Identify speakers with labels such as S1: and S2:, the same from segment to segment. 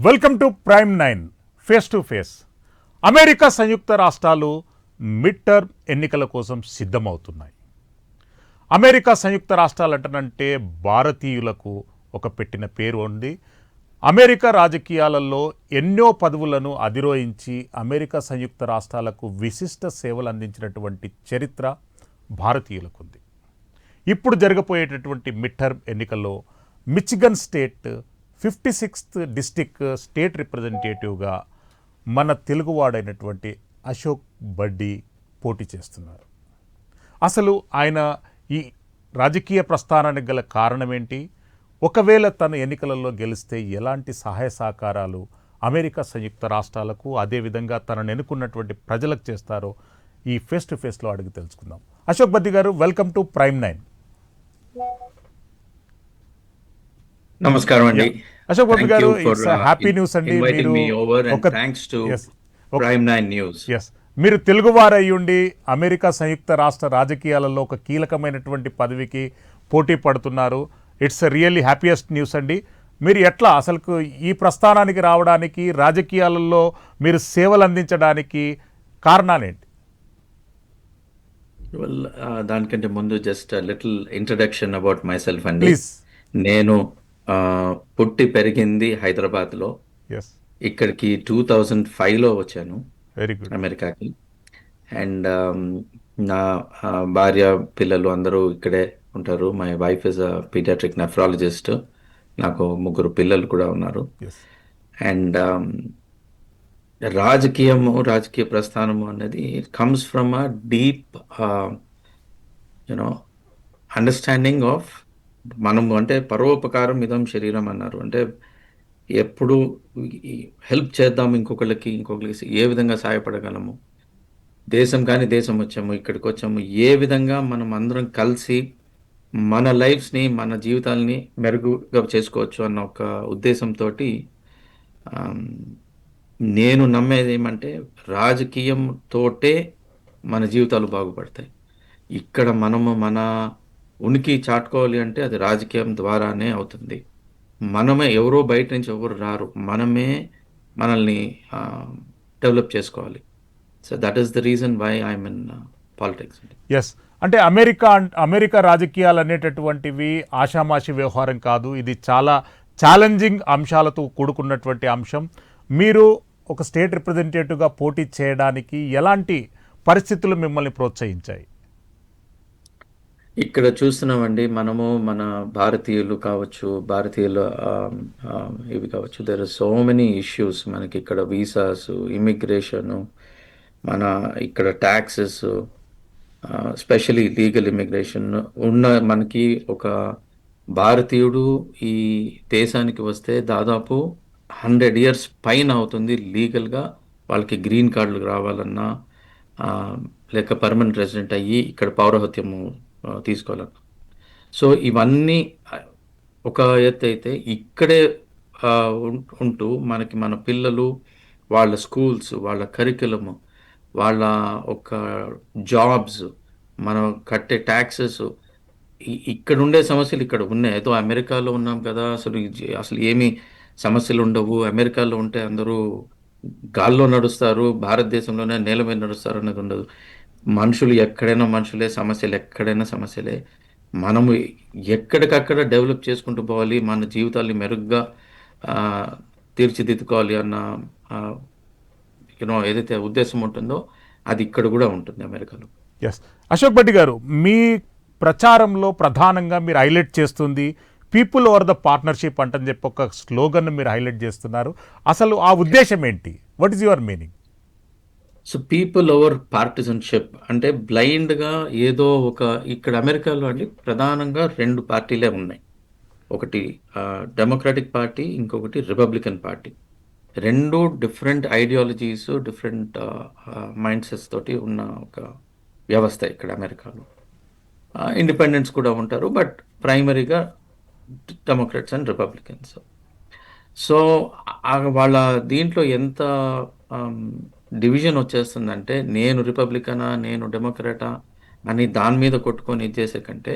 S1: Welcome to prime 9 face to face. America సంయుక్త రాష్ట్రాలు mid term ఎన్నికల కోసం సిద్ధమవుతున్నాయి. అమెరికా సంయుక్త రాష్ట్రాలు అంటనంటే భారతీయులకు ఒక పెట్టిన పేరు ఉంది. అమెరికా రాజకీయాలలో ఎన్నో పదవులను అధిరోహించి అమెరికా సంయుక్త రాష్ట్రాలకు విశిష్ట సేవలు అందించినటువంటి చరిత్ర భారతీయులకు ఉంది. ఇప్పుడు జరగబోయేటటువంటి మిడ్ టర్మ్ ఎన్నికల్లో Michigan state 56th district state రిప్రజెంటేటివ్గా మన తెలుగువాడైనటువంటి అశోక్ బడ్డి పోటీ చేస్తున్నారు. అసలు ఆయన ఈ రాజకీయ ప్రస్థానానికి గల కారణం ఏంటి? ఒకవేళ తన ఎన్నికలలో గెలిస్తే ఎలాంటి సహాయ సహకారాలు అమెరికా సంయుక్త రాష్ట్రాలకు అదేవిధంగా తనను ఎన్నుకున్నటువంటి ప్రజలకు చేస్తారో ఈ ఫేస్ టు ఫేస్లో అడిగి తెలుసుకుందాం. అశోక్ బడ్డి గారు, వెల్కమ్ టు ప్రైమ్ 9.
S2: నమస్కారం అండి.
S1: అశోక్ బాబు గారు, ఇట్స్ హ్యాపీ న్యూస్ అండి. మీరు తెలుగువారు అయ్యుండి అమెరికా సంయుక్త రాష్ట్ర రాజకీయాలలో ఒక కీలకమైనటువంటి పదవికి పోటీ పడుతున్నారు. ఇట్స్ రియల్లీ హ్యాపీయెస్ట్ న్యూస్ అండి. మీరు ఎట్లా అసలు ఈ ప్రస్థానానికి రావడానికి, రాజకీయాలలో మీరు సేవలు అందించడానికి కారణాలేంటి?
S2: దానికంటే ముందు just little introduction about my self అండి. నేను పుట్టి పెరిగింది హైదరాబాద్లో. ఇక్కడికి 2005లో వచ్చాను అమెరికాకి. అండ్ నా భార్య పిల్లలు అందరూ ఇక్కడే ఉంటారు. My wife is a paediatric nephrologist. నాకు 3 పిల్లలు కూడా ఉన్నారు. అండ్ రాజకీయ ప్రస్థానము అనేది comes from a deep understanding of మనము, అంటే పరోపకారం ఇదం శరీరం అన్నారు. అంటే ఎప్పుడు హెల్ప్ చేద్దాం ఇంకొకరికి ఏ విధంగా సహాయపడగలము. దేశం వచ్చాము, ఇక్కడికి వచ్చాము, ఏ విధంగా మనం అందరం కలిసి మన లైఫ్స్ని, మన జీవితాలని మెరుగుగా చేసుకోవచ్చు అన్న ఒక ఉద్దేశంతో నేను నమ్మేది ఏమంటే రాజకీయంతోటే మన జీవితాలు బాగుపడతాయి. ఇక్కడ మనము మన ఉనికి చాటుకోవాలి అంటే అది రాజకీయం ద్వారానే అవుతుంది. మనమే, ఎవరో బయట నుంచి ఎవరు రారు, మనమే మనల్ని డెవలప్ చేసుకోవాలి. So that is the reason why I'm in politics.
S1: Yes, అంటే అమెరికా రాజకీయాలు అనేటటువంటివి ఆషామాషి వ్యవహారం కాదు. ఇది చాలా ఛాలెంజింగ్ అంశాలతో కూడుకున్నటువంటి అంశం. మీరు ఒక స్టేట్ రిప్రజెంటేటివ్గా పోటీ చేయడానికి ఎలాంటి పరిస్థితులు మిమ్మల్ని ప్రోత్సహించాయి?
S2: ఇక్కడ చూస్తున్నామండి, మనము మన భారతీయులు ఇవి కావచ్చు, there are so many issues. మనకి ఇక్కడ వీసాస్, ఇమిగ్రేషను, మన ఇక్కడ ట్యాక్సెస్, స్పెషలీ లీగల్ ఇమిగ్రేషన్ మనకి ఒక భారతీయుడు ఈ దేశానికి వస్తే దాదాపు 100 years పైన అవుతుంది లీగల్గా. వాళ్ళకి గ్రీన్ కార్డులు రావాలన్నా లేక పర్మనెంట్ రెసిడెంట్ అయ్యి ఇక్కడ పౌరహత్యము తీసుకోవాలన్నా. సో ఇవన్నీ ఒక ఎత్తు అయితే, ఇక్కడే ఉంటూ మనకి మన పిల్లలు, వాళ్ళ స్కూల్స్, వాళ్ళ కరికులము, వాళ్ళ ఒక జాబ్స్, మనం కట్టే ట్యాక్సెస్, ఇక్కడ ఉండే సమస్యలు ఇక్కడ ఉన్నాయి. ఏదో అమెరికాలో ఉన్నాం కదా, అసలు ఏమీ సమస్యలు ఉండవు. అమెరికాలో ఉంటే అందరూ గాల్లో నడుస్తారు, భారతదేశంలోనే నేల మీద నడుస్తారు అనేది ఉండదు. మనుషులు ఎక్కడైనా మనుషులే, సమస్యలు ఎక్కడైనా సమస్యలే. మనము ఎక్కడికక్కడ డెవలప్ చేసుకుంటూ పోవాలి, మన జీవితాన్ని మెరుగ్గా తీర్చిదిద్దుకోవాలి అన్న ఏదైతే ఉద్దేశం ఉంటుందో అది ఇక్కడ కూడా ఉంటుంది అమెరికాలో.
S1: ఎస్, అశోక్ బడ్డి గారు, మీ ప్రచారంలో ప్రధానంగా మీరు హైలైట్ చేస్తుంది పీపుల్ ఓవర్ ద పార్ట్నర్షిప్ అంటని చెప్పి ఒక స్లోగన్ మీరు హైలైట్ చేస్తున్నారు. అసలు ఆ ఉద్దేశం ఏంటి? What is your meaning?
S2: So people over partisanship అంటే బ్లైండ్గా ఏదో ఒక, ఇక్కడ అమెరికాలో అండి ప్రధానంగా 2 పార్టీలే ఉన్నాయి. ఒకటి డెమోక్రాటిక్ పార్టీ, ఇంకొకటి Republican party. 2 different ideologies, different mind sets తోటి ఉన్న ఒక వ్యవస్థ ఇక్కడ అమెరికాలో. ఇండిపెండెంట్స్ కూడా ఉంటారు, బట్ ప్రైమరీగా డెమోక్రాట్స్ అండ్ రిపబ్లికన్స్. సో వాళ్ళ దీంట్లో ఎంత డివిజన్ వచ్చేస్తుందంటే, నేను రిపబ్లికనా, నేను డెమోక్రాటా అని దాని మీద కొట్టుకొని ఇచ్చేసే కంటే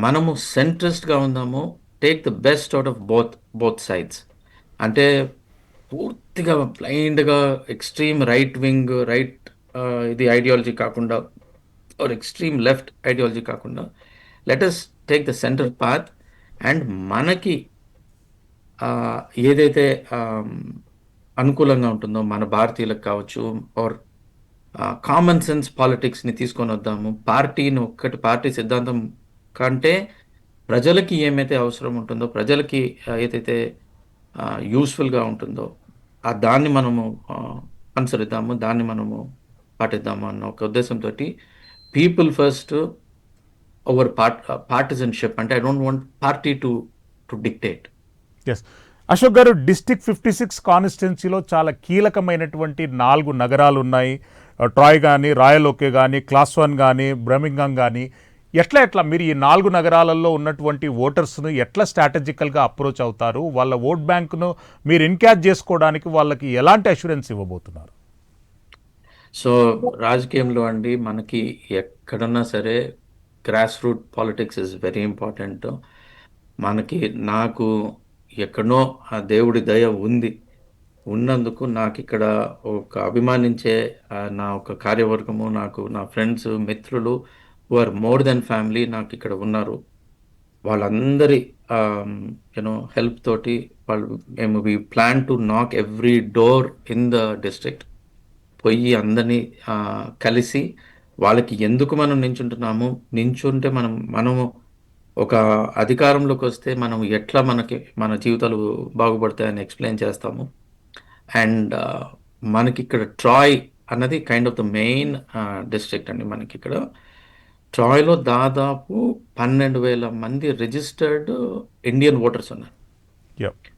S2: మనము సెంట్రిస్ట్గా ఉందాము. Take the best out of both sides. అంటే పూర్తిగా బ్లైండ్‌గా ఎక్స్‌ట్రీమ్ రైట్ వింగ్, ఇది ఐడియాలజీ కాకుండా ఆర్ ఎక్స్‌ట్రీమ్ లెఫ్ట్ ఐడియాలజీ కాకుండా let us take the centre path and మనకి ఆహ్, ఏదైతే ఆహ్, అనుకూలంగా ఉంటుందో మన భారతీయులకు కావచ్చు ఆర్ కామన్ సెన్స్ పాలిటిక్స్‌ని తీసుకొనొద్దాము. పార్టీ సిద్ధాంతం కంటే ప్రజలకి ఏమైతే అవసరం ఉంటుందో, ప్రజలకి ఏదైతే యూజ్‌ఫుల్‌గా ఉంటుందో, దాన్ని మనము అనుసరిద్దాము. దాన్ని మనము పాటిద్దాము అన్న ఒక ఉద్దేశంతోటి పీపుల్ ఫస్ట్ ఓవర్ పార్టిజన్‌షిప్ అంటే I don't want party to dictate.
S1: Yes. Ashok గారు, డిస్టిక్ 56 కాన్స్టిట్యున్సీలో చాలా కీలకమైనటువంటి 4 నగరాలు ఉన్నాయి. ట్రాయ్ కానీ, రాయలోకే కానీ, క్లాస్వన్ కానీ, బ్రమింగం కానీ, ఎట్లా మీరు ఈ 4 నగరాలలో ఉన్నటువంటి ఓటర్స్ను ఎట్లా స్ట్రాటజికల్గా అప్రోచ్ అవుతారు? వాళ్ళ ఓట్ బ్యాంకును మీరు ఇన్క్యాచ్ చేసుకోవడానికి వాళ్ళకి ఎలాంటి అష్యూరెన్స్ ఇవ్వబోతున్నారు?
S2: సో, రాజకీయంలో అండి మనకి ఎక్కడన్నా సరే grass root politics is very important. నాకు ఎక్కడనో ఆ దేవుడి దయ ఉంది. ఉన్నందుకు నాకిక్కడ ఒక అభిమానించే నా ఒక కార్యవర్గము, నా ఫ్రెండ్స్, మిత్రులు who are more than family నాకిక్కడ ఉన్నారు. వాళ్ళందరి హెల్ప్ తోటి we plan to knock every door in the district. పొయ్యి అందరినీ కలిసి వాళ్ళకి ఎందుకు మనం నించుంటున్నాము, నించుంటే మనము ఒక అధికారంలోకొస్తే మనం ఎట్లా మన జీవితాలు బాగుపడతాయని ఎక్స్‌ప్లెయిన్ చేస్తాము. అండ్ మనకిక్కడ ట్రాయ్ అన్నది kind of the main district అండి మనకిక్కడ. ట్రాయ్‌లో దాదాపు 12,000 మంది రిజిస్టర్డ్ ఇండియన్ ఓటర్స్ ఉన్నారు.
S1: యప్.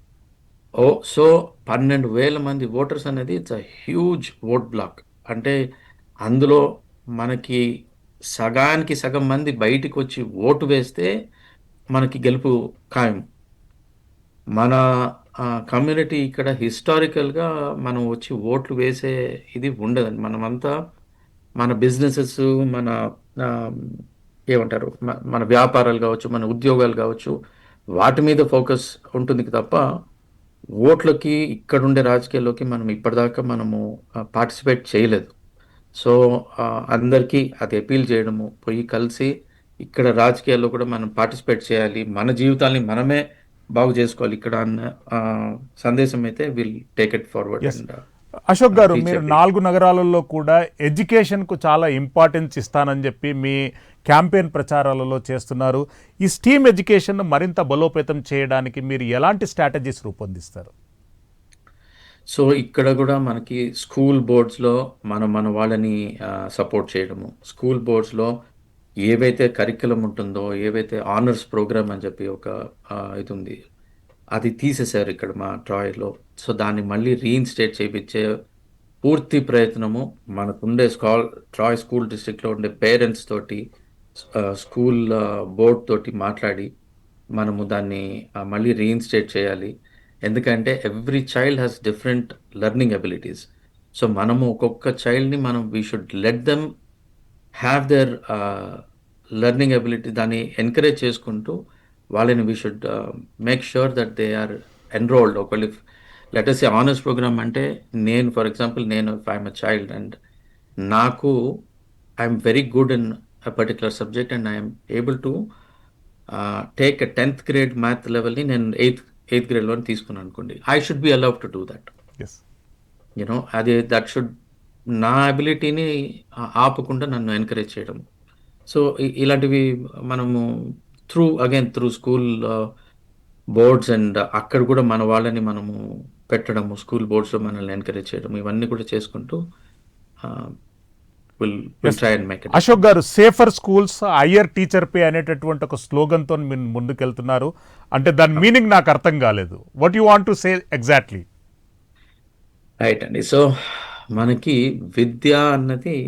S2: సో 12,000 మంది ఓటర్స్ అనేది it's a huge vote block. అంటే అందులో మనకి సగానికి సగం మంది బయటికొచ్చి ఓటు వేస్తే మనకి గెలుపు ఖాయం. మన కమ్యూనిటీ ఇక్కడ హిస్టారికల్‌గా మనం వచ్చి ఓట్లు వేసే ఇది ఉండదండి. మనమంతా మన బిజినెసెస్, మన ఆహ్, ఏమంటారు? మన వ్యాపారాలు గావచ్చు, మన ఉద్యోగాలు గావచ్చు, వాటి మీద ఫోకస్ ఉంటుంది తప్ప, ఓట్లకి ఇక్కడుండే రాజకీయాల్లోకి మనం ఇప్పటిదాకా పార్టిసిపేట్ చేయలేదు. సో, అందరికీ అది అపీల్ చేయడము, పోయి కలిసి ఇక్కడ రాజకీయాల్లో కూడా మనం పార్టిసిపేట్ చేయాలి. మన జీవితాల్ని మనమే బాగు జేసుకోవాలి ఇక్కడ అన్న సందేశం అయితే will take it forward
S1: yes.
S2: And
S1: Ashok గారు,
S2: రీచ్
S1: మీరు
S2: ఎవ్రీ
S1: 4 నగరాలలో కూడా ఎడ్యుకేషన్కు చాలా ఇంపార్టెన్స్ ఇస్తానని చెప్పి మీ క్యాంపెయిన్ ప్రచారాలలో చేస్తున్నారు. ఈ స్టీమ్ ఎడ్యుకేషన్ మరింత బలోపేతం చేయడానికి మీరు ఎలాంటి స్ట్రాటజీస్ రూపొందిస్తారు?
S2: సో, ఇక్కడ గూడా మనకి స్కూల్ బోర్డ్స్‌లో మన వాళ్ళని సపోర్ట్ చేయడము. స్కూల్ బోర్డ్స్‌లో ఏవైతే కరిక్యులమ్ ఉంటుందో, ఏవైతే ఆనర్స్ ప్రోగ్రామ్ అని చెప్పి ఒక ఇదుంది. అది తీసేశారు ఇక్కడ మా ట్రాయ్‌లో. సో, దాన్ని మళ్ళీ రీఇన్‌స్టేట్ చేపిచ్చే పూర్తి ప్రయత్నము మనకుండే ట్రాయ్ స్కూల్ డిస్ట్రిక్ట్‌లో ఉండే పేరెంట్స్ తోటి, స్కూల్ బోర్డ్ తోటి మాట్లాడి, మనము దాన్ని మళ్ళీ రీఇన్‌స్టేట్ చేయాలి. ఎందుకంటే every child has different learning abilities. So, మనము ఒక్కొక్క చైల్డ్‌ని we should let them have their learning ability దాన్ని ఎంకరేజ్ చేసుకుంటూ వాళ్ళని we should make sure that they are enrolled. ఒకవేళ let us say honours programme అంటే for example if I am a child and నాకు I am very good in a particular subject and I am able to take a 10th grade math లెవెల్‌ని నేను eighth గ్రేడ్‌లోనే తీసుకున్నాననుకోండి. I should be allowed to do that.
S1: Yes.
S2: అది that should నా అబిలిటీని ఆపకుండా నన్ను ఎంకరేజ్ చేయడం. సో, ఇలాంటివి మనము త్రూ స్కూల్ బోర్డ్స్ అండ్ అక్కడ కూడా మన వాళ్ళని మనము పెట్టడము, స్కూల్ బోర్డ్స్‌లో మనల్ని ఎంకరేజ్ చేయడం, ఇవన్నీ కూడా చేసుకుంటూ ah, will
S1: yes.
S2: Try and make it.
S1: Ashok garu, safer schools, higher teacher pay అనేటటువంటి ఒక స్లోగన్తో మీరు ముందుకెళ్తున్నారు. అంటే దాని మీనింగ్ నాకు అర్థం కాలేదు. What you want to say exactly?
S2: Right అండి. సో, మనకి విద్య అన్నది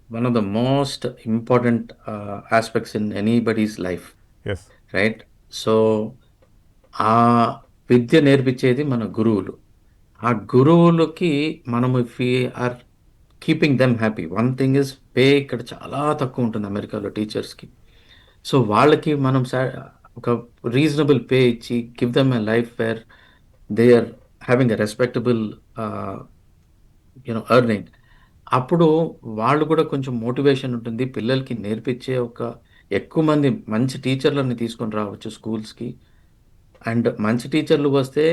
S2: one of the most important aspects in anybody's life.
S1: Yes.
S2: Right? So, ఆ విద్య నేర్పించేది మన గురువులు. ఆ గురువులకి మనము if we are keeping them happy. One thing is pay ఇక్కడ చాలా తక్కువుంటుంది అమెరికాలో టీచర్స్‌కి. సో, వాళ్ళకి మనం ఒక రీజనబుల్ పే ఇచ్చి give them a life where they are having a respectable earning. అప్పుడు వాళ్ళు కూడా కొంచెం మోటివేషన్ ఉంటుంది. పిల్లలకి నేర్పించే ఒక ఎక్కువ మంది మంచి టీచర్‌లని తీసుకొని రావచ్చు స్కూల్స్‌కి. అండ్ మంచి టీచర్లు వస్తే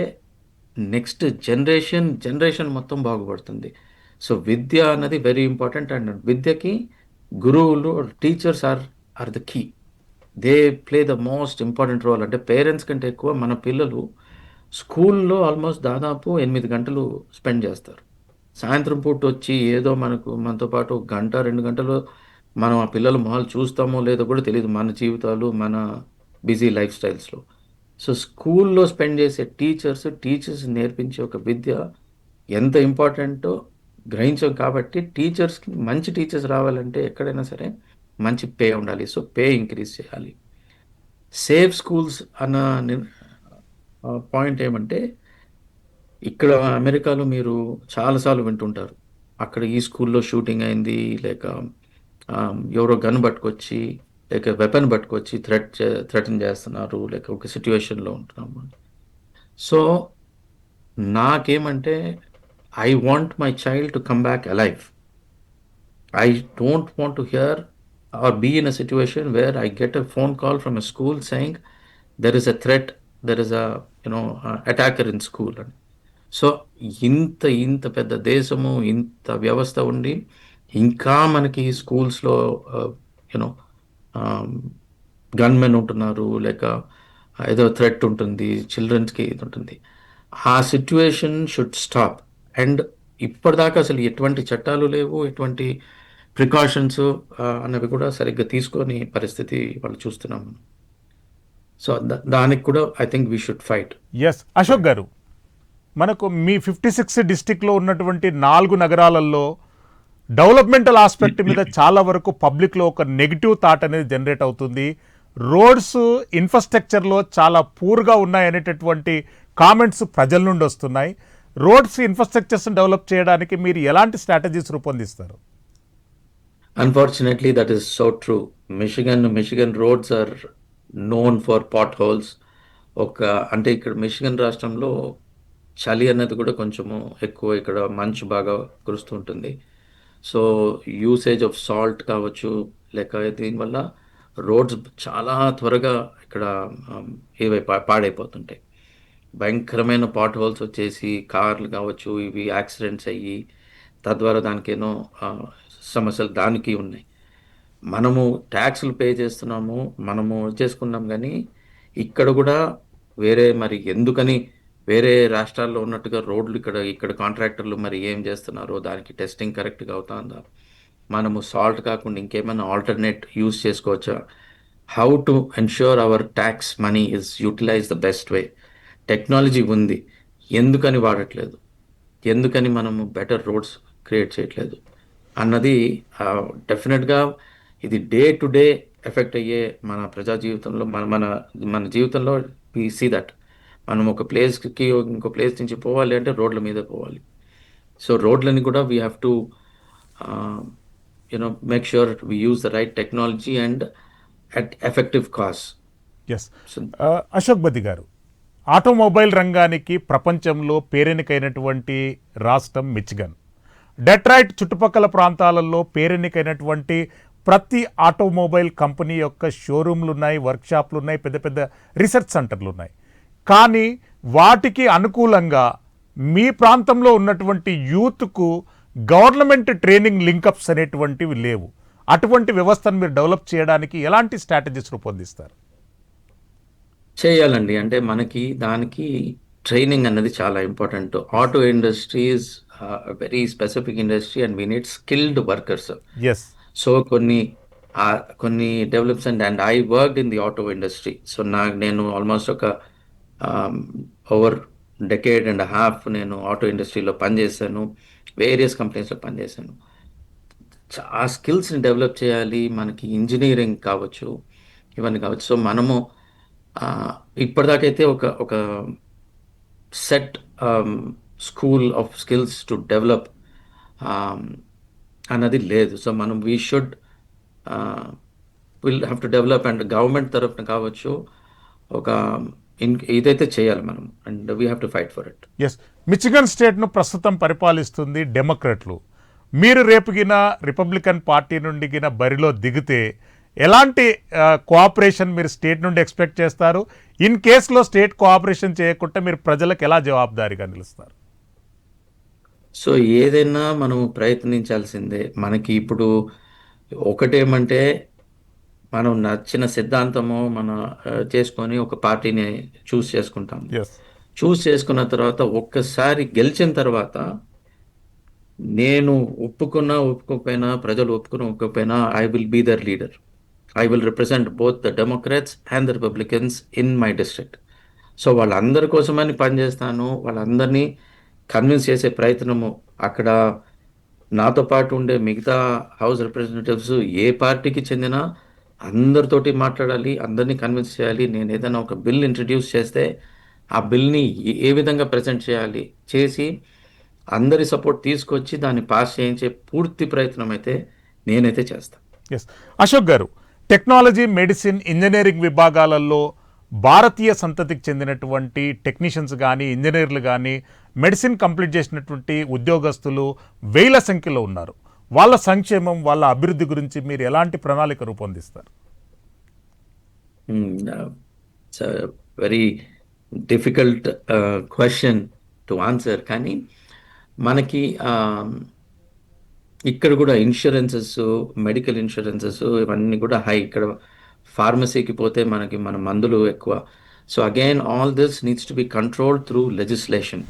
S2: నెక్స్ట్ జనరేషన్ మొత్తం బాగుపడుతుంది. సో, విద్య అన్నది వెరీ ఇంపార్టెంట్. అండ్ విద్యకి గురువులు, teachers are the key. They play the most important role. అంటే పేరెంట్స్ కంటే ఎక్కువ మన పిల్లలు స్కూల్‌లో ఆల్మోస్ట్ దాదాపు 8 గంటలు స్పెండ్ చేస్తారు. సాయంత్రం పూటొచ్చి ఏదో మనతో పాటు గంట, 2 గంటలు మనం ఆ పిల్లల మొహాలు చూస్తామో లేదో కూడా తెలీదు. మన జీవితాలు, మన బిజీ లైఫ్ స్టైల్స్‌లో. సో, స్కూల్‌లో స్పెండ్ చేసే టీచర్స్ నేర్పించే ఒక విద్య ఎంత ఇంపార్టెంటో గ్రహించాం కాబట్టి టీచర్స్‌కి మంచి టీచర్స్ రావాలంటే ఎక్కడైనా సరే మంచి పే ఉండాలి. సో, పే ఇంక్రీజ్ చేయాలి. సేఫ్ స్కూల్స్ అన్న పాయింట్ ఏమంటే ఇక్కడ అమెరికాలో మీరు చాలా సార్లు వింటుంటారు. అక్కడ ఈ స్కూల్‌లో షూటింగ్ అయింది. లేక ఎవరో గన్ పట్టుకొచ్చి, లేక వెపన్ పట్టుకొచ్చి థ్రెటన్ చేస్తున్నారు. లేక ఒక సిట్యుయేషన్‌లో ఉంటున్నాము. సో, నాకేమంటే I want my child to come back alive. I don't want to hear or be in a situation where I get a phone call from a school saying there is a threat, there is attacker in school అని. So, ఇంత పెద్ద దేశము, ఇంత వ్యవస్థ ఉండి, ఇంకా మనకి స్కూల్స్‌లో యూనో ఆహ్, గన్‌మెన్ ఉంటున్నారు. లేక ఏదో థ్రెట్ ఉంటుంది. చిల్డ్రన్స్‌కి ఇది ఉంటుంది. ఆ సిట్యుయేషన్ షుడ్ స్టాప్. అండ్ ఇప్పటిదాకా అసలు ఎటువంటి చట్టాలు లేవు. ఎటువంటి ప్రికాషన్స్ అన్నవి కూడా సరిగ్గా తీసుకోని పరిస్థితి వాళ్ళు చూస్తున్నాం మనం. సో, దానికి కూడా I think we should fight.
S1: Yes Ashok గారు, మనకు మీ 56 డిస్టిక్లో ఉన్నటువంటి 4 నగరాలలో డెవలప్మెంటల్ ఆస్పెక్ట్ మీద చాలా వరకు పబ్లిక్లో ఒక నెగిటివ్ థాట్ అనేది జనరేట్ అవుతుంది. రోడ్స్ ఇన్ఫ్రాస్ట్రక్చర్లో చాలా పూర్గా ఉన్నాయనేటటువంటి కామెంట్స్ ప్రజల నుండి వస్తున్నాయి. రోడ్స్ ఇన్ఫ్రాస్ట్రక్చర్స్ని డెవలప్ చేయడానికి మీరు ఎలాంటి స్ట్రాటజీస్ రూపొందిస్తారు?
S2: Unfortunately, that is so true. Michigan roads are known for potholes. ఒక అంటే ఇక్కడ మిషిగన్ రాష్ట్రంలో చలి అనేది కూడా కొంచెము ఎక్కువ. ఇక్కడ మంచు బాగా కురుస్తూ ఉంటుంది. సో, యూసేజ్ ఆఫ్ సాల్ట్ కావచ్చు, లేక దీనివల్ల రోడ్స్ చాలా త్వరగా ఇక్కడ ఆహ్, పాడైపోతుంటాయి. భయంకరమైన పాట్ హోల్స్ వచ్చేసి కార్లు కావచ్చు, ఇవి యాక్సిడెంట్స్ అయ్యి, తద్వారా దానికేనో సమస్యలు దానికి ఉన్నాయి. మనము ట్యాక్స్‌లు పే చేస్తున్నాము. మనము చేసుకున్నాం గానీ, ఇక్కడ గూడా మరి ఎందుకని వేరే రాష్ట్రాల్లో ఉన్నట్టుగా రోడ్లు ఇక్కడ కాంట్రాక్టర్లు మరి ఏం చేస్తున్నారో దానికి టెస్టింగ్ కరెక్ట్‌గా అవుతాందా? మనము సాల్ట్ కాకుండా ఇంకేమైనా ఆల్టర్‌నేట్ యూజ్ చేసుకోవచ్చా? How to ensure our tax money is utilised the best way. Technology ఉంది. ఎందుకని వాడట్లేదు? ఎందుకని మనము బెటర్ రోడ్స్ క్రియేట్ చేయట్లేదు? అన్నది డెఫినిట్‌గా ఇది డే టు డే ఎఫెక్ట్ అయ్యే మన ప్రజా జీవితంలో మన మన మన జీవితంలో వి సీ దట్. మనం ఒక ప్లేస్‌కి ఇంకో ప్లేస్ నుంచి పోవాలి అంటే రోడ్ల మీదే పోవాలి. సో, రోడ్లని కూడా we have to ah, make sure we use the right technology and at effective cost.
S1: Yes.
S2: So,
S1: Ashok Baddi garu, automobile రంగానికి ప్రపంచంలో పేరెన్నికైనటువంటి రాష్ట్రం మిచిగన్. డెట్రాయిట్ చుట్టుపక్కల ప్రాంతాలలో పేరెన్నికైనటువంటి ప్రతి ఆటోమొబైల్ కంపెనీ యొక్క షోరూమ్లు ఉన్నాయి, వర్క్షాప్లు ఉన్నాయి, పెద్ద పెద్ద రీసెర్చ్ సెంటర్లు ఉన్నాయి. కానీ వాటికి అనుకూలంగా మీ ప్రాంతంలో ఉన్నటువంటి యూత్కు గవర్నమెంట్ ట్రైనింగ్ లింకప్స్ అనేటువంటివి లేవు. అటువంటి వ్యవస్థను మీరు డెవలప్ చేయడానికి ఎలాంటి స్ట్రాటజీస్ రూపొందిస్తారు?
S2: చేయాలండి. అంటే మనకి దానికి ట్రైనింగ్ అన్నది చాలా important. Auto industry is very specific industry and we need skilled workers.
S1: Yes.
S2: So, కొన్ని develops and I worked in the auto industry. So, నేను ఆల్మోస్ట్ ఒక ఓవర్ డెకేడ్ అండ్ హాఫ్ నేను ఆటో ఇండస్ట్రీలో పనిచేశాను. వేరియస్ కంపెనీస్‌లో పనిచేశాను. ఆ స్కిల్స్‌ని డెవలప్ చేయాలి. మనకి ఇంజినీరింగ్ కావచ్చు, ఇవన్నీ కావచ్చు. సో, మనము ఆహ్, ఇప్పటిదాకైతే ఒక ఒక set school of skills to develop ah, అన్నది లేదు. సో, మనం we should will have to develop. And government తరపున కావచ్చు, ఒక ఇదైతే చేయాలి మనం, and we have to fight for it.
S1: Yes, Michigan స్టేట్ను ప్రస్తుతం పరిపాలిస్తుంది డెమోక్రాట్లు. మీరు రేపుగిన రిపబ్లికన్ పార్టీ నుండి గిన బరిలో దిగితే ఎలాంటి కోఆపరేషన్ మీరు స్టేట్ నుండి ఎక్స్పెక్ట్ చేస్తారు? ఇన్ కేసులో స్టేట్ కోఆపరేషన్ చేయకుండా మీరు ప్రజలకు ఎలా జవాబుదారీగా నిలుస్తారు?
S2: సో ఏదైనా మనం ప్రయత్నించాల్సిందే. మనకి ఇప్పుడు ఒకటేమంటే మనం నచ్చిన సిద్ధాంతము మన చేసుకొని ఒక పార్టీని చూస్ చేసుకుంటాం.
S1: ఎస్,
S2: చూస్ చేసుకున్న తర్వాత ఒక్కసారి గెలిచిన తర్వాత నేను ఒప్పుకోకపోయినా, ప్రజలు ఒప్పుకోకపోయినా, I will be their leader. I will represent both the Democrats and the Republicans in my district. So వాళ్ళందరి కోసమని పనిచేస్తాను. వాళ్ళందరినీ కన్విన్స్ చేసే ప్రయత్నము అక్కడ నాతో పాటు ఉండే మిగతా హౌస్ రిప్రజెంటేటివ్స్ ఏ పార్టీకి చెందినా అందరితోటి మాట్లాడాలి, అందరినీ కన్విన్స్ చేయాలి. నేను ఏదైనా ఒక బిల్ ఇంట్రడ్యూస్ చేస్తే ఆ బిల్ని ఏ విధంగా ప్రజెంట్ చేయాలి చేసి అందరి సపోర్ట్ తీసుకొచ్చి దాన్ని పాస్ చేయించే పూర్తి ప్రయత్నం అయితే నేనైతే చేస్తాను.
S1: ఎస్, అశోక్ గారు, టెక్నాలజీ, మెడిసిన్, ఇంజనీరింగ్ విభాగాలలో భారతీయ సంతతికి చెందినటువంటి టెక్నీషియన్స్ కానీ, ఇంజనీర్లు కానీ, మెడిసిన్ కంప్లీట్ చేసినటువంటి ఉద్యోగస్తులు వేల సంఖ్యలో ఉన్నారు. వాళ్ళ సంక్షేమం, వాళ్ళ అభివృద్ధి గురించి మీరు ఎలాంటి ప్రణాళిక రూపొందిస్తారు?
S2: It's very difficult question to answer. కానీ మనకి ఇక్కడ కూడా ఇన్సూరెన్సెస్, మెడికల్ ఇన్సూరెన్సెస్ ఇవన్నీ కూడా హై. ఇక్కడ ఫార్మసీకి పోతే మనకి మన మందులు ఎక్కువ. So again all this needs to be controlled through legislation.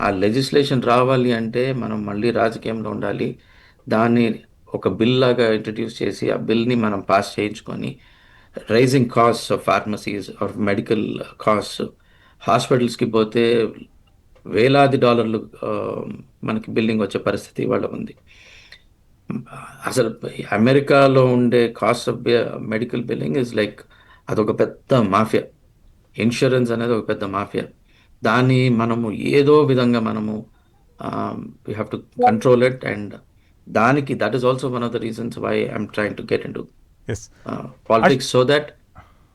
S2: ఆ లెజిస్లేషన్ రావాలి అంటే మనం మళ్ళీ రాజకీయంలో ఉండాలి. దాన్ని ఒక బిల్ లాగా ఇంట్రడ్యూస్ చేసి ఆ బిల్ని మనం పాస్ చేయించుకొని rising cost of pharmacies or medical cost, హాస్పిటల్స్కి పోతే వేలాది డాలర్లు మనకి బిల్లింగ్ వచ్చే పరిస్థితి ఇవాళ ఉంది. అసలు అమెరికాలో ఉండే cost of medical billing is like అదొక పెద్ద మాఫియా. ఇన్సూరెన్స్ అనేది ఒక పెద్ద మాఫియా. దాన్ని మనము ఏదో విధంగా మనము we have to control it. And దానికి that is also one of the reasons why I'm trying to get into
S1: yes,
S2: politics, so that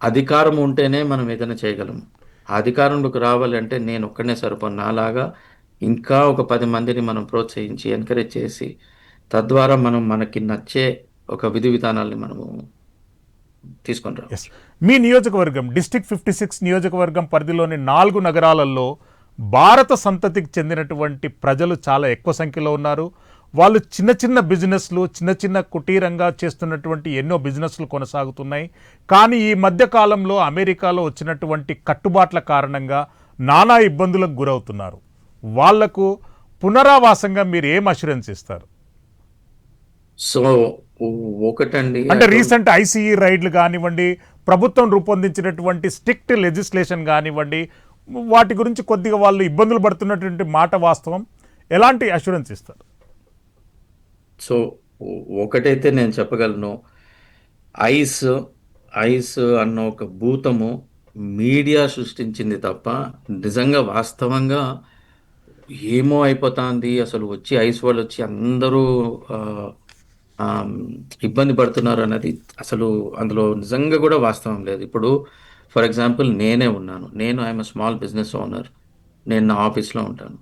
S2: అధికారం ఉంటేనే మనం ఏదైనా చేయగలము. ఆ అధికారంలోకి రావాలంటే నేను ఒక్కడనే సరిపోను. నాలాగా ఇంకా ఒక 10 మందిని మనం ప్రోత్సహించి ఎంకరేజ్ చేసి తద్వారా మనం మనకి నచ్చే ఒక విధి విధానాల్ని మనము తీసుకొని రావాలి.
S1: ఎస్, మీ నియోజకవర్గం డిస్ట్రిక్ట్ 56 నియోజకవర్గం పరిధిలోని 4 నగరాలలో భారత సంతతికి చెందినటువంటి ప్రజలు చాలా ఎక్కువ సంఖ్యలో ఉన్నారు. వాళ్ళు చిన్న చిన్న బిజినెస్లు, చిన్న చిన్న కుటీరంగా చేస్తున్నటువంటి ఎన్నో బిజినెస్లు కొనసాగుతున్నాయి. కానీ ఈ మధ్య కాలంలో అమెరికాలో వచ్చినటువంటి కట్టుబాట్ల కారణంగా నానా ఇబ్బందులకు గురవుతున్నారు. వాళ్లకు పునరావాసంగా మీరు ఏం అష్యూరెన్స్ ఇస్తారు?
S2: సో ఒకటండి,
S1: అంటే రీసెంట్ ఐసీఈ రైడ్లు కానివ్వండి, ప్రభుత్వం రూపొందించినటువంటి స్ట్రిక్ట్ లెజిస్లేషన్ కానివ్వండి, వాటి గురించి కొద్దిగా వాళ్ళు ఇబ్బందులు పడుతున్నటువంటి మాట వాస్తవం. ఎలాంటి అష్యూరెన్స్ ఇస్తారు?
S2: సో ఒకటైతే నేను చెప్పగలను, ఐస్ ఐస్ అన్న ఒక భూతము మీడియా సృష్టించింది తప్ప నిజంగా వాస్తవంగా ఏమో అయిపోతుంది. అసలు వచ్చి ఐస్ వాళ్ళు వచ్చి అందరూ ఇబ్బంది పడుతున్నారు అన్నది అసలు అందులో నిజంగా కూడా వాస్తవం లేదు. ఇప్పుడు ఫర్ ఎగ్జాంపుల్ నేనే ఉన్నాను. I'm small business owner. నేను నా ఆఫీస్లో ఉంటాను.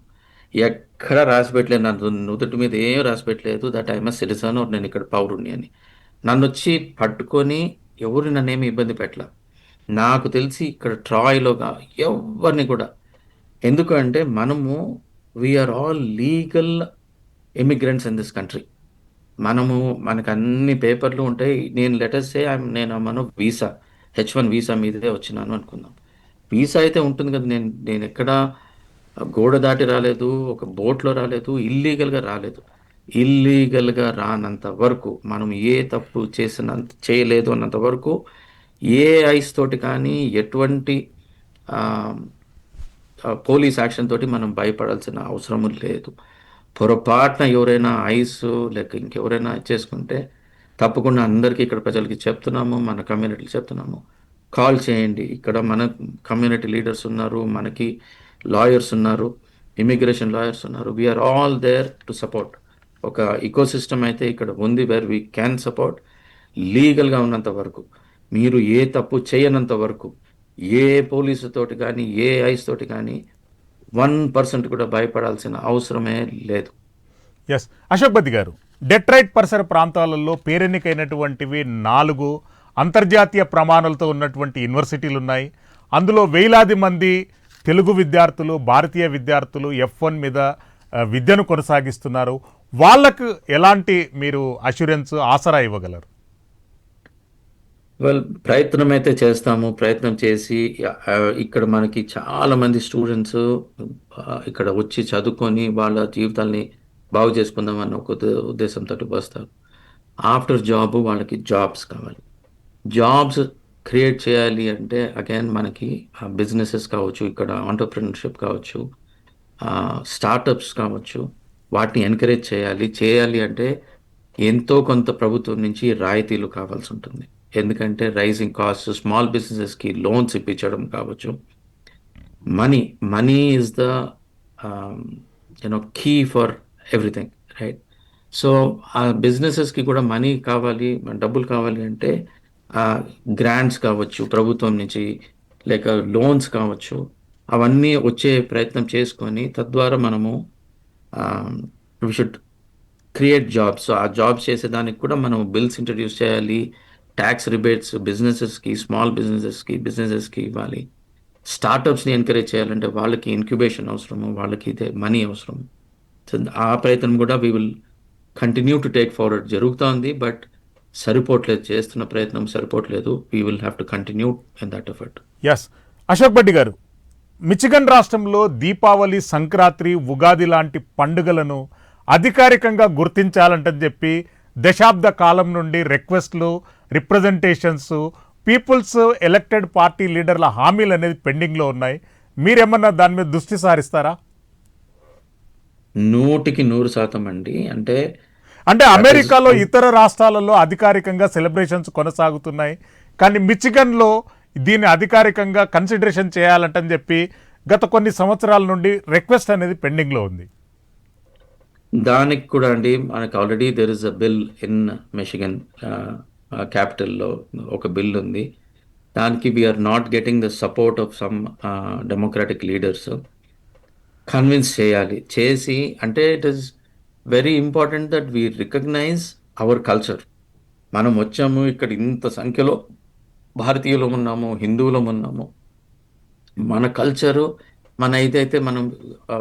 S2: ఎక్కడ రాసి పెట్టలేదు, నా నుదుటి మీద ఏం రాసి పెట్టలేదు దట్ ఐఎమ్ సిటిజన్, నేను ఇక్కడ పౌరుణ్ణి అని. నన్ను వచ్చి పట్టుకొని ఎవరు నన్నేమి ఇబ్బంది పెట్టలే. నాకు తెలిసి ఇక్కడ ట్రాయ్లోగా ఎవరిని కూడా, ఎందుకంటే మనము we're all legal immigrants in this country. మనకు అన్ని పేపర్లు ఉంటాయి. నేను లెటర్స్ సే నేను వీసా H1 వీసా మీదే వచ్చినాను అనుకుందాం. వీసా అయితే ఉంటుంది కదా. నేను ఎక్కడ గోడ దాటి రాలేదు, ఒక బోట్లో రాలేదు, ఇల్లీగల్గా రాలేదు. ఇల్లీగల్గా రానంత వరకు, మనం ఏ తప్పు చేయలేదు అన్నంత వరకు ఏ ఐస్ తోటి కానీ ఎటువంటి పోలీస్ యాక్షన్ తోటి మనం భయపడాల్సిన అవసరం లేదు. పొరపాటున ఎవరైనా ఐస్ లేక ఇంకెవరైనా చేసుకుంటే తప్పకుండా అందరికీ ఇక్కడ ప్రజలకి చెప్తున్నాము, మన కమ్యూనిటీకి చెప్తున్నాము, కాల్ చేయండి. ఇక్కడ మన కమ్యూనిటీ లీడర్స్ ఉన్నారు, మనకి లాయర్స్ ఉన్నారు, ఇమిగ్రేషన్ లాయర్స్ ఉన్నారు. We're all there to support. ఒక ఇకోసిస్టమ్ అయితే ఇక్కడ ఉంది వేర్ వీ క్యాన్ సపోర్ట్. లీగల్గా ఉన్నంత వరకు, మీరు ఏ తప్పు చేయనంత వరకు ఏ పోలీసుతోటి కానీ, ఏ ఐస్ తోటి కానీ 1% కూడా భయపడాల్సిన అవసరమే లేదు.
S1: ఎస్. అశోక్ బద్ది గారు, డెట్రాయిట్ పరిసర ప్రాంతాలలో పేరెన్నికైనటువంటివి 4 అంతర్జాతీయ ప్రమాణాలతో ఉన్నటువంటి యూనివర్సిటీలు ఉన్నాయి. అందులో వేలాది మంది తెలుగు విద్యార్థులు, భారతీయ విద్యార్థులు F1 మీద విద్యను కొనసాగిస్తున్నారు. వాళ్ళకు ఎలాంటి మీరు అష్యూరెన్స్, ఆసరా ఇవ్వగలరు?
S2: వెల్, ప్రయత్నం అయితే చేస్తాము. ప్రయత్నం చేసి ఇక్కడ మనకి చాలా మంది స్టూడెంట్స్ ఇక్కడ వచ్చి చదువుకొని వాళ్ళ జీవితాల్ని బాగు చేసుకుందాం అన్న ఒక ఉద్దేశంతో వస్తారు. ఆఫ్టర్ జాబ్ వాళ్ళకి జాబ్స్ కావాలి. జాబ్స్ క్రియేట్ చేయాలి అంటే అగైన్ మనకి బిజినెసెస్ కావచ్చు, ఇక్కడ ఆంటర్‌ప్రెన్యూర్‌షిప్ కావచ్చు, స్టార్టప్స్ కావచ్చు, వాటిని ఎంకరేజ్ చేయాలి. చేయాలి అంటే ఎంతో కొంత ప్రభుత్వం నుంచి రాయితీలు కావాల్సి ఉంటుంది. ఎందుకంటే రైజింగ్ కాస్ట్, స్మాల్ బిజినెసెస్‌కి లోన్స్ ఇప్పించడం కావచ్చు. Money is the key for everything, right? So ఆ బిజినెసెస్‌కి కూడా మనీ కావాలి, డబ్బులు కావాలి అంటే గ్రాంట్స్ కావచ్చు, ప్రభుత్వం నుంచి లేక లోన్స్ కావచ్చు, అవన్నీ వచ్చే ప్రయత్నం చేసుకొని తద్వారా మనము we should create jobs. So ఆ జాబ్స్ చేసేదానికి కూడా మనం బిల్స్ ఇంట్రడ్యూస్ చేయాలి. ట్యాక్స్ రిబేట్స్ బిజినెసెస్‌కి, స్మాల్ బిజినెసెస్‌కి ఇవ్వాలి. స్టార్టప్స్‌ని ఎంకరేజ్ చేయాలంటే వాళ్ళకి ఇంక్యుబేషన్ అవసరము, వాళ్ళకి ఇదే మనీ అవసరం. సో ఆ ప్రయత్నం కూడా we will continue to take forward జరుగుతోంది. బట్ సరిపోవట్లేదు. చేస్తున్న ప్రయత్నం సరిపోవట్లేదు. We will have to continue in that effort.
S1: Yes. Ashok Baddi garu, Michigan రాష్ట్రంలో దీపావళి, సంక్రాంతి, ఉగాది లాంటి పండుగలను అధికారికంగా గుర్తించాలంటని చెప్పి దశాబ్ద కాలం నుండి రిక్వెస్ట్లు, రిప్రజెంటేషన్స్, పీపుల్స్ ఎలక్టెడ్ పార్టీ లీడర్ల హామీలు అనేది పెండింగ్లో ఉన్నాయి. మీరేమన్నా దాని మీద దృష్టి సారిస్తారా?
S2: 100% అండి. అంటే
S1: అంటే అమెరికాలో ఇతర రాష్ట్రాలలో అధికారికంగా సెలబ్రేషన్స్ కొనసాగుతున్నాయి, కానీ మిచిగన్లో దీన్ని అధికారికంగా కన్సిడరేషన్ చేయాలంటని చెప్పి గత కొన్ని సంవత్సరాల నుండి రిక్వెస్ట్ అనేది పెండింగ్లో ఉంది.
S2: దానికి కూడా అండి మనకు already there is a bill in Michigan క్యాపిటల్లో ఒక బిల్ ఉంది. దానికి we are not getting the support of some Democratic leaders. Convince చేయాలి. చేసి అంటే it is very important that we recognise our culture. మనం వచ్చాము, ఇక్కడ ఇంత సంఖ్యలో భారతీయులం ఉన్నాము, హిందువులం ఉన్నాము. మన కల్చరు మన ఇదైతే మనం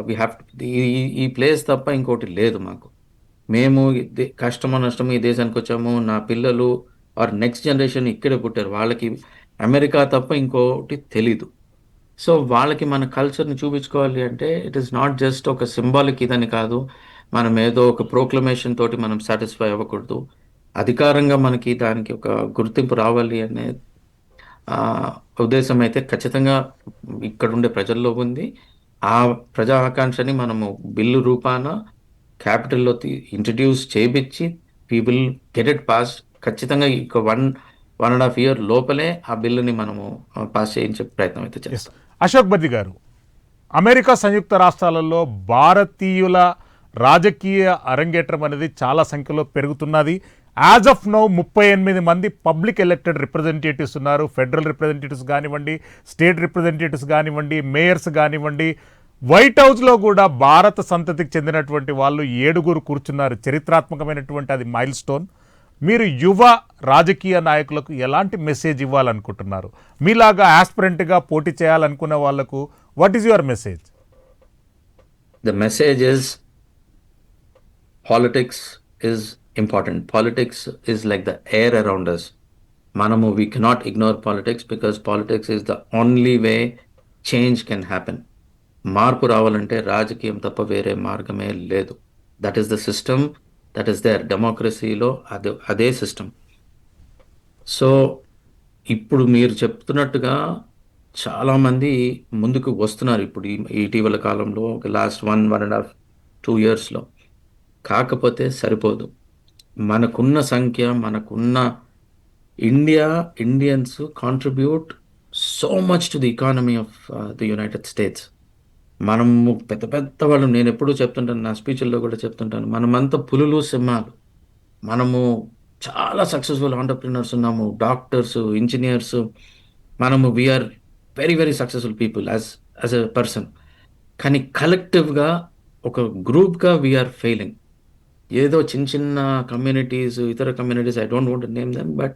S2: వీ హ్యావ్ ఈ ప్లేస్ తప్ప ఇంకోటి లేదు మాకు. మేము కష్టమో నష్టమో ఈ దేశానికి వచ్చాము. నా పిల్లలు ఆర్ నెక్స్ట్ జనరేషన్ ఇక్కడే పుట్టారు. వాళ్ళకి అమెరికా తప్ప ఇంకోటి తెలీదు. సో వాళ్ళకి మన కల్చర్‌ని చూపించుకోవాలి అంటే ఇట్ ఈస్ నాట్ జస్ట్ ఒక సింబాలిక్ ఇదని కాదు. మనం ఏదో ఒక ప్రొక్లమేషన్ తోటి మనం సాటిస్ఫై అవ్వకూడదు. అధికారంగా మనకి దానికి ఒక గుర్తింపు రావాలి అనే ఉద్దేశం అయితే ఖచ్చితంగా ఇక్కడుండే ప్రజల్లో ఉంది. ఆ ప్రజా ఆకాంక్షని మనము బిల్లు రూపాన క్యాపిటల్‌లో ఇంట్రడ్యూస్ చేపిచ్చి we will get it passed. ఖచ్చితంగా ఒక 1.5 ఇయర్ లోపలే ఆ బిల్లుని మనము పాస్ చేయించే ప్రయత్నం అయితే చేస్తాం.
S1: అశోక్ బద్ది గారు, అమెరికా సంయుక్త రాష్ట్రాలలో భారతీయుల రాజకీయ అరంగేట్రం అనేది చాలా సంఖ్యలో పెరుగుతున్నది. యాజ్ ఆఫ్ నౌ 38 మంది పబ్లిక్ ఎలక్టెడ్ రిప్రజెంటేటివ్స్ ఉన్నారు. ఫెడరల్ రిప్రజెంటేటివ్స్ కానివ్వండి, స్టేట్ రిప్రజెంటేటివ్స్ కానివ్వండి, మేయర్స్ కానివ్వండి. వైట్ హౌస్లో కూడా భారత సంతతికి చెందినటువంటి వాళ్ళు 7 కూర్చున్నారు. చరిత్రాత్మకమైనటువంటి అది మైల్ స్టోన్. మీరు యువ రాజకీయ నాయకులకు ఎలాంటి మెసేజ్ ఇవ్వాలనుకుంటున్నారు? మీలాగా ఆస్పిరెంట్గా పోటీ చేయాలనుకున్న వాళ్లకు what is your message?
S2: The message is politics is important. Politics is like the air around us. మనము we cannot ignore politics because politics is the only way change can happen. మార్పు రావాలంటే రాజకీయం తప్ప వేరే మార్గమే లేదు. That is the system that is there. డెమోక్రసీలో అదే సిస్టమ్. సో ఇప్పుడు మీరు చెప్తున్నట్టుగా చాలామంది ముందుకు వస్తున్నారు ఇప్పుడు ఇటీవల కాలంలో, ఒక లాస్ట్ 1.5, 2 ఇయర్స్లో. కాకపోతే సరిపోదు. మనకున్న సంఖ్య, మనకున్న Indians contribute so much to the economy of the United states. మనము పెద్ద వాళ్ళు, నేను ఎప్పుడూ చెప్తుంటాను, నా స్పీచ్ల్లో కూడా చెప్తుంటాను, మనమంతా పులులు సింహాలు. మనము చాలా సక్సెస్ఫుల్ ఆంటర్‌ప్రెన్యూర్స్ ఉన్నాము, డాక్టర్స్, ఇంజనీర్స్. మనము we're very very successful people as a person. కానీ కలెక్టివ్గా ఒక గ్రూప్గా వీఆర్ ఫెయిలింగ్. ఏదో చిన్న చిన్న కమ్యూనిటీస్, ఇతర communities, I don't want to name them, but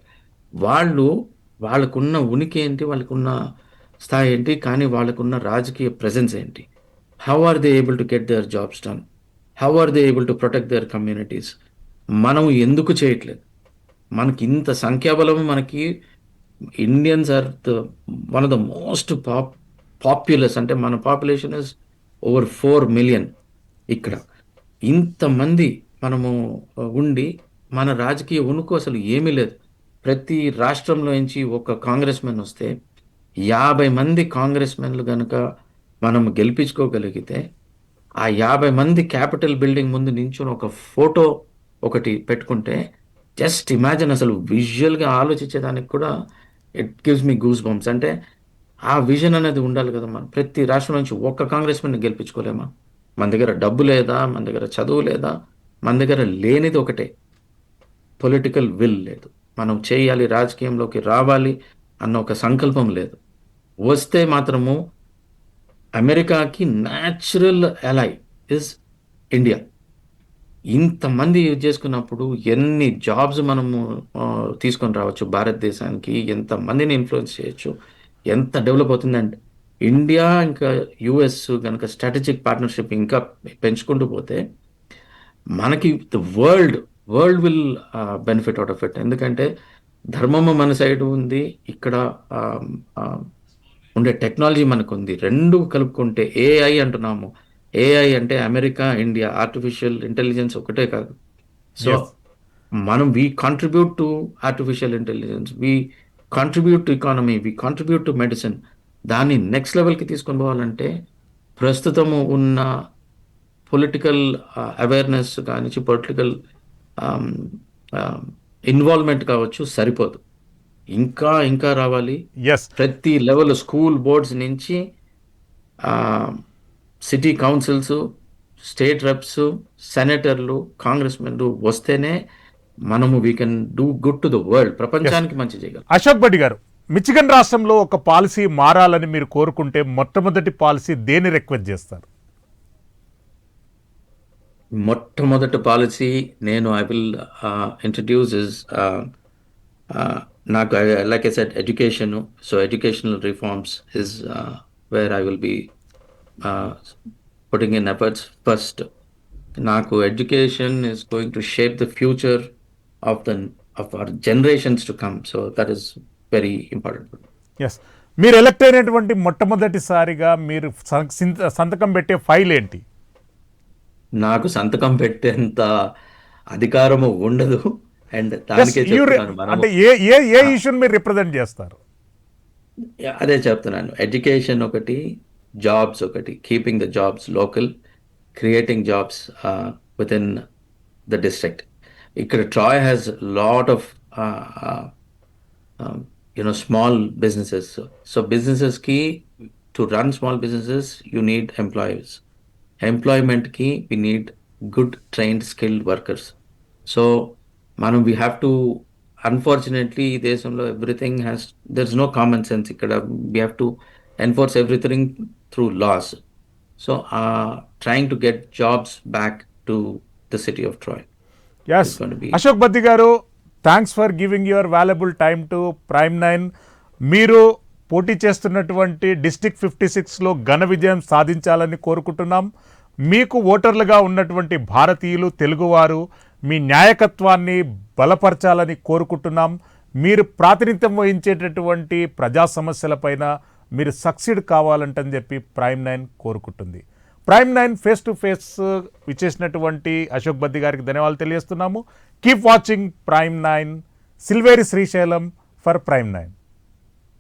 S2: వాళ్ళు వాళ్ళకున్న ఉనికి ఏంటి, వాళ్ళకున్న స్థాయి ఏంటి, కానీ వాళ్ళకున్న రాజకీయ ప్రెజెన్స్ ఏంటి? How are they able to get their jobs done? How are they able to protect their communities? మనం ఎందుకు చేయట్లేదు? మనకి ఇంత సంఖ్యాబలం, మనకి Indians are one of the most populous, అంటే మన పాపులేషన్ ఇస్ ఓవర్ 4 మిలియన్. ఇక్కడ ఇంతమంది మనము ఉండి మన రాజకీయ ఉనికి అసలు ఏమీ లేదు. ప్రతి రాష్ట్రంలో నుంచి ఒక కాంగ్రెస్ మెన్ వస్తే 50 మంది కాంగ్రెస్ మెన్లు కనుక మనం గెలిపించుకోగలిగితే, ఆ 50 మంది క్యాపిటల్ బిల్డింగ్ ముందు నించుని ఒక ఫోటో ఒకటి పెట్టుకుంటే, జస్ట్ ఇమాజిన్, అసలు విజువల్గా ఆలోచించేదానికి కూడా it gives me goose bumps. అంటే ఆ విజన్ అనేది ఉండాలి కదా. మనం ప్రతి రాష్ట్రం నుంచి ఒక్క కాంగ్రెస్ మెన్ గెలిపించుకోలేమా? మన దగ్గర డబ్బు లేదా, మన దగ్గర చదువు లేదా, మన దగ్గర లేనిది ఒకటే, పొలిటికల్ విల్ లేదు. మనం చేయాలి, రాజకీయంలోకి రావాలి అన్న ఒక సంకల్పం లేదు. వస్తే మాత్రము అమెరికాకి న్యాచురల్ అలై ఇస్ ఇండియా. ఇంతమంది యూజ్ చేసుకున్నప్పుడు ఎన్ని జాబ్స్ మనము తీసుకొని రావచ్చు భారతదేశానికి, ఎంతమందిని ఇన్ఫ్లుయెన్స్ చేయొచ్చు, ఎంత డెవలప్ అవుతుందంటే ఇండియా ఇంకా యుఎస్ కనుక స్ట్రాటజిక్ పార్ట్నర్షిప్ ఇంకా పెంచుకుంటూ పోతే మనకి the world will benefit out of it. ఎందుకంటే ధర్మము మన సైడ్ ఉంది, ఇక్కడ ఉండే టెక్నాలజీ మనకు ఉంది. రెండు కలుపుకుంటే ఏఐ అంటున్నాము. ఏఐ అంటే అమెరికా, ఇండియా, ఆర్టిఫిషియల్ ఇంటెలిజెన్స్ ఒకటే కాదు. So
S1: Yes.
S2: మనం we contribute to artificial intelligence, we contribute to economy, we contribute to medicine. దాన్ని నెక్స్ట్ లెవెల్కి తీసుకొని పోవాలంటే ప్రస్తుతము ఉన్న పొలిటికల్ అవేర్నెస్ కానించి, పొలిటికల్ ఇన్వాల్వ్మెంట్ కావచ్చు, సరిపోదు. ఇంకా ఇంకా రావాలి.
S1: ఎస్.
S2: ప్రతి లెవెల్, స్కూల్ బోర్డ్స్ నుంచి సిటీ కౌన్సిల్స్, స్టేట్ రెప్స్, సెనేటర్లు, కాంగ్రెస్ మెన్లు వస్తేనే మనము we can do good to the world. ప్రపంచానికి మంచి చేయగలం.
S1: అశోక్ భట్ గారు, మిచిగన్ రాష్ట్రంలో ఒక పాలసీ మారాలని మీరు కోరుకుంటే మొట్టమొదటి పాలసీ దేని రిక్వెస్ట్ చేస్తారు?
S2: మొట్టమొదటి పాలసీ నేను ఐ విల్ ఇంట్రడ్యూస్ ఇస్ నాకు, like I said, education. So educational reforms is where I will be putting in efforts first. నాకు education is going to shape the future of our generations to come. So that is very important.
S1: Yes. మీరు elect అయినటువంటి మొట్టమొదటిసారిగా మీరు సంతకం పెట్టే file ఏంటి?
S2: నాకు సంతకం పెట్టేంత అధికారము ఉండదు. అండ్ దానికే చెప్తున్నాను,
S1: అంటే ఏ ఇష్యూని మీరు రిప్రజెంట్ చేస్తారు?
S2: అదే చెప్తున్నాను, ఎడ్యుకేషన్ ఒకటి, జాబ్స్ ఒకటి, keeping the jobs local, creating jobs with in the district. ఇక్కడ Troy has lot of small businesses. So బిజినెసెస్కి, to run small businesses you need employees. ఎంప్లాయ్మెంట్కి we need good trained skilled workers. So మనం we have to, unfortunately ఈ దేశంలో everything has, there is no common sense. ఇక్కడ we have to enforce everything through laws. So trying to get jobs back to the city of Troy.
S1: Yes. Ashok Bhatti garu, thanks for giving your valuable time to Prime 9. మీరు పోటీ చేస్తున్నటువంటి district 56లో ఘన విజయం సాధించాలని కోరుకుంటున్నాం. మీకు ఓటర్లుగా ఉన్నటువంటి భారతీయులు, తెలుగువారు మీ న్యాయకత్వాన్ని బలపరచాలని కోరుకుంటున్నాం. మీరు ప్రాతినిధ్యం వహించేటటువంటి ప్రజా సమస్యలపైన మీరు సక్సీడ్ కావాలంటని చెప్పి ప్రైమ్ 9 కోరుకుంటుంది. ప్రైమ్ 9 ఫేస్ టు ఫేస్ విచ్చేసినటువంటి అశోక్ బద్ది గారికి ధన్యవాదాలు తెలియజేస్తున్నాము. Keep watching prime 9. Silveri Srisailam for prime 9.